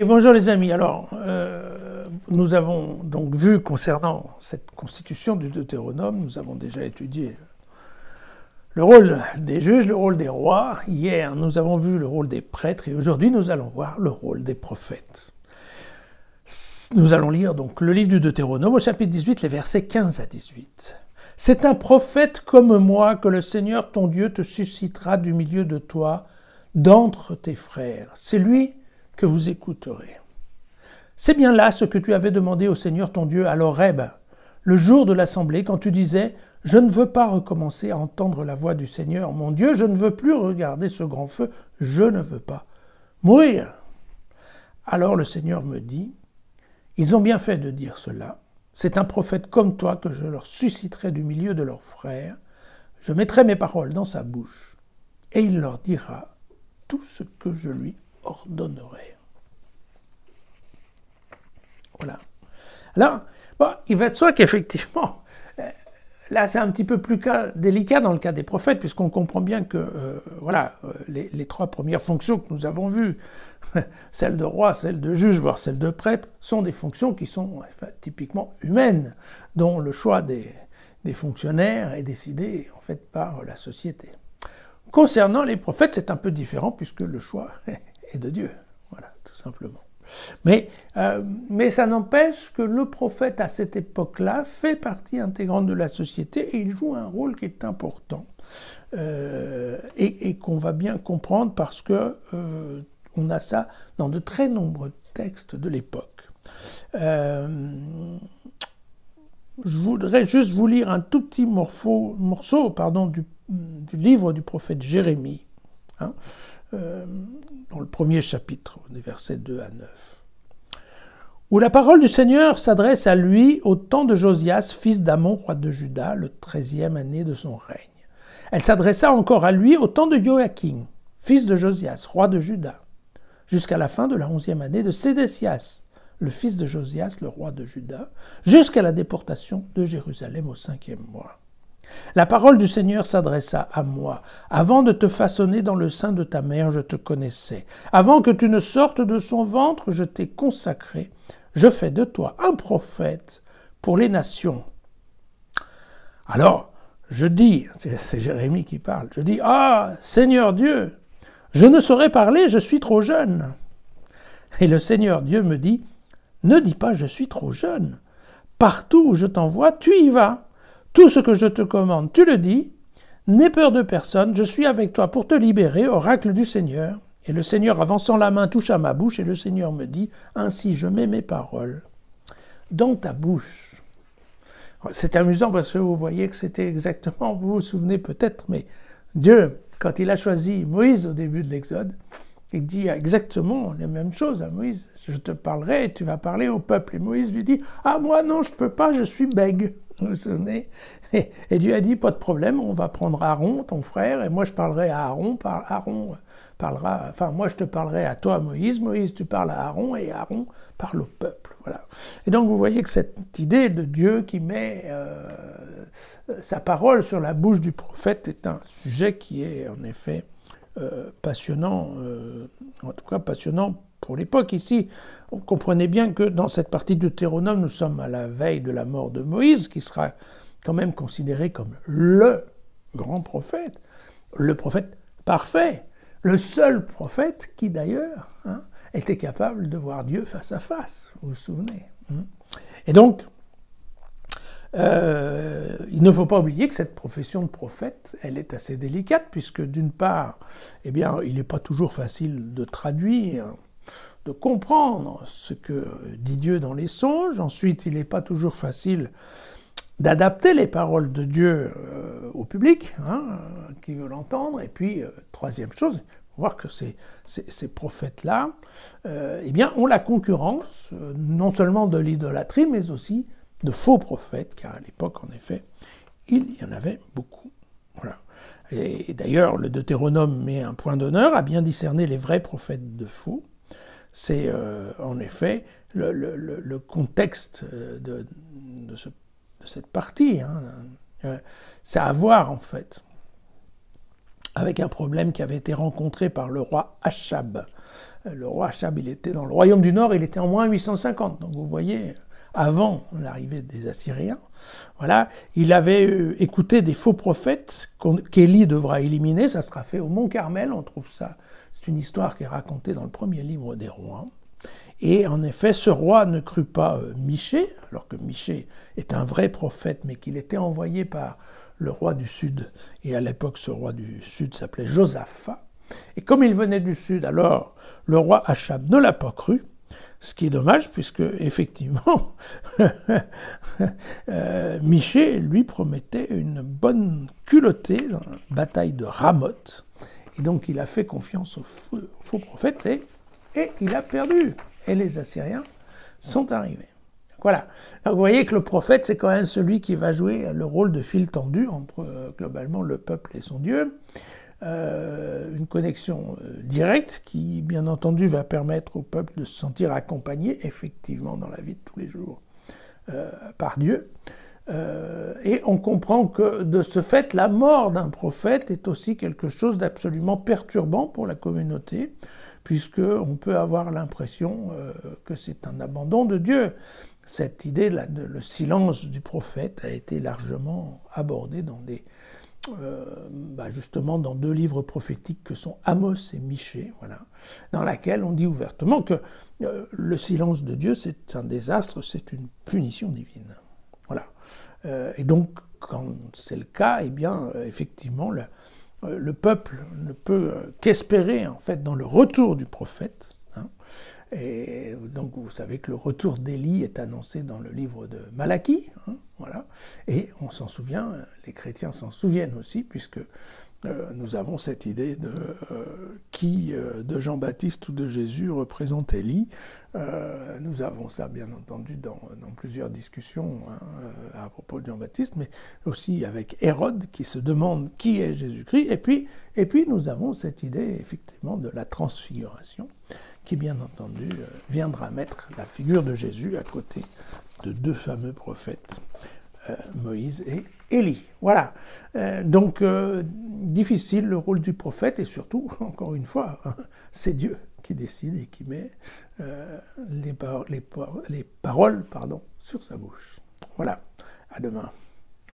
Et bonjour les amis, alors nous avons donc vu concernant cette constitution du Deutéronome, nous avons déjà étudié le rôle des juges, le rôle des rois. Hier nous avons vu le rôle des prêtres et aujourd'hui nous allons voir le rôle des prophètes. Nous allons lire donc le livre du Deutéronome au chapitre 18, les versets 15 à 18. « C'est un prophète comme moi que le Seigneur ton Dieu te suscitera du milieu de toi, d'entre tes frères. C'est lui que vous écouterez. C'est bien là ce que tu avais demandé au Seigneur ton Dieu à l'Horeb, le jour de l'assemblée, quand tu disais « Je ne veux pas recommencer à entendre la voix du Seigneur, mon Dieu, je ne veux plus regarder ce grand feu, je ne veux pas mourir. » Alors le Seigneur me dit « Ils ont bien fait de dire cela. C'est un prophète comme toi que je leur susciterai du milieu de leurs frères. Je mettrai mes paroles dans sa bouche, et il leur dira tout ce que je lui ordonnerai. » Voilà. Alors, il va de soi qu'effectivement, là c'est un petit peu plus délicat dans le cas des prophètes, puisqu'on comprend bien que les trois premières fonctions que nous avons vues, celle de roi, celle de juge, voire celle de prêtre, sont des fonctions qui sont typiquement humaines, dont le choix des fonctionnaires est décidé en fait par la société. Concernant les prophètes, c'est un peu différent, puisque le choix est de Dieu, voilà, tout simplement. Mais ça n'empêche que le prophète, à cette époque-là, fait partie intégrante de la société et il joue un rôle qui est important et qu'on va bien comprendre parce que on a ça dans de très nombreux textes de l'époque. Je voudrais juste vous lire un tout petit morceau du livre du prophète Jérémie, dans le premier chapitre, des versets 2 à 9, où la parole du Seigneur s'adresse à lui au temps de Josias, fils d'Amon, roi de Juda, le 13e année de son règne. Elle s'adressa encore à lui au temps de Joachim, fils de Josias, roi de Juda, jusqu'à la fin de la 11e année de Sédécias, le fils de Josias, le roi de Juda, jusqu'à la déportation de Jérusalem au 5e mois. La parole du Seigneur s'adressa à moi. Avant de te façonner dans le sein de ta mère, je te connaissais. Avant que tu ne sortes de son ventre, je t'ai consacré. Je fais de toi un prophète pour les nations. Alors, je dis, c'est Jérémie qui parle, je dis, « Ah, Seigneur Dieu, je ne saurais parler, je suis trop jeune. » Et le Seigneur Dieu me dit, « Ne dis pas, je suis trop jeune. Partout où je t'envoie, tu y vas. Tout ce que je te commande, tu le dis. N'aie peur de personne, je suis avec toi pour te libérer, oracle du Seigneur. » Et le Seigneur, avançant la main, touche à ma bouche, et le Seigneur me dit, « Ainsi je mets mes paroles dans ta bouche. » C'est amusant parce que vous voyez que c'était exactement, vous vous souvenez peut-être, mais Dieu, quand il a choisi Moïse au début de l'Exode, il dit exactement les mêmes choses à Moïse. « Je te parlerai et tu vas parler au peuple. » Et Moïse lui dit, « Ah, moi non, je peux pas, je suis bègue. » Vous vous souvenez ? Et Dieu a dit, « Pas de problème, on va prendre Aaron, ton frère, et moi je parlerai à Aaron. Aaron parlera, enfin moi je te parlerai à toi, Moïse. Moïse, tu parles à Aaron, et Aaron parle au peuple. » Voilà. Et donc vous voyez que cette idée de Dieu qui met sa parole sur la bouche du prophète est un sujet qui est en effet passionnant, en tout cas passionnant pour l'époque. Ici, on comprenait bien que dans cette partie de Deutéronome, nous sommes à la veille de la mort de Moïse, qui sera quand même considéré comme le grand prophète, le prophète parfait, le seul prophète qui d'ailleurs était capable de voir Dieu face à face, vous vous souvenez. Et donc, il ne faut pas oublier que cette profession de prophète, elle est assez délicate, puisque d'une part, il n'est pas toujours facile de traduire, de comprendre ce que dit Dieu dans les songes. Ensuite, il n'est pas toujours facile d'adapter les paroles de Dieu au public, qui veut l'entendre. Et puis, troisième chose, il faut voir que ces prophètes-là, ont la concurrence, non seulement de l'idolâtrie, mais aussi de faux prophètes, car à l'époque, en effet, il y en avait beaucoup. Voilà. Et d'ailleurs, le Deutéronome met un point d'honneur à bien discerner les vrais prophètes de faux. C'est en effet le contexte de cette partie. C'est à voir, en fait. avec un problème qui avait été rencontré par le roi Achab. Le roi Achab, il était dans le royaume du Nord, il était en moins 850, donc vous voyez, avant l'arrivée des Assyriens. Voilà, il avait écouté des faux prophètes qu'Élie devra éliminer, ça sera fait au Mont Carmel, on trouve ça, c'est une histoire qui est racontée dans le premier livre des rois. Et en effet, ce roi ne crut pas Michée, alors que Michée est un vrai prophète, mais qu'il était envoyé par le roi du Sud. Et à l'époque, ce roi du Sud s'appelait Josaphat. Et comme il venait du Sud, alors le roi Achab ne l'a pas cru, ce qui est dommage, puisque effectivement, Michée lui promettait une bonne culottée dans la bataille de Ramoth. Et donc il a fait confiance au faux prophète et il a perdu. Et les Assyriens sont arrivés. Voilà. Donc vous voyez que le prophète, c'est quand même celui qui va jouer le rôle de fil tendu entre globalement le peuple et son Dieu. Une connexion directe qui, bien entendu, va permettre au peuple de se sentir accompagné, effectivement, dans la vie de tous les jours, par Dieu. Et on comprend que, de ce fait, la mort d'un prophète est aussi quelque chose d'absolument perturbant pour la communauté, puisqu'on peut avoir l'impression que c'est un abandon de Dieu. Cette idée, le silence du prophète, a été largement abordée dans justement dans deux livres prophétiques que sont Amos et Michée, voilà, dans laquelle on dit ouvertement que le silence de Dieu, c'est un désastre, c'est une punition divine. Voilà. Et donc, quand c'est le cas, eh bien, effectivement, le peuple ne peut qu'espérer, en fait, dans le retour du prophète. Hein. Et donc, vous savez que le retour d'Élie est annoncé dans le livre de Malachie. Hein, voilà. Et on s'en souvient, les chrétiens s'en souviennent aussi, puisque nous avons cette idée de qui de Jean-Baptiste ou de Jésus représente Élie. Nous avons ça, bien entendu, dans plusieurs discussions à propos de Jean-Baptiste, mais aussi avec Hérode qui se demande qui est Jésus-Christ. Et puis nous avons cette idée, effectivement, de la transfiguration, qui, bien entendu, viendra mettre la figure de Jésus à côté de deux fameux prophètes, Moïse et Élie. Voilà. Donc, difficile le rôle du prophète, et surtout, encore une fois, c'est Dieu qui décide et qui met les paroles sur sa bouche. Voilà. À demain.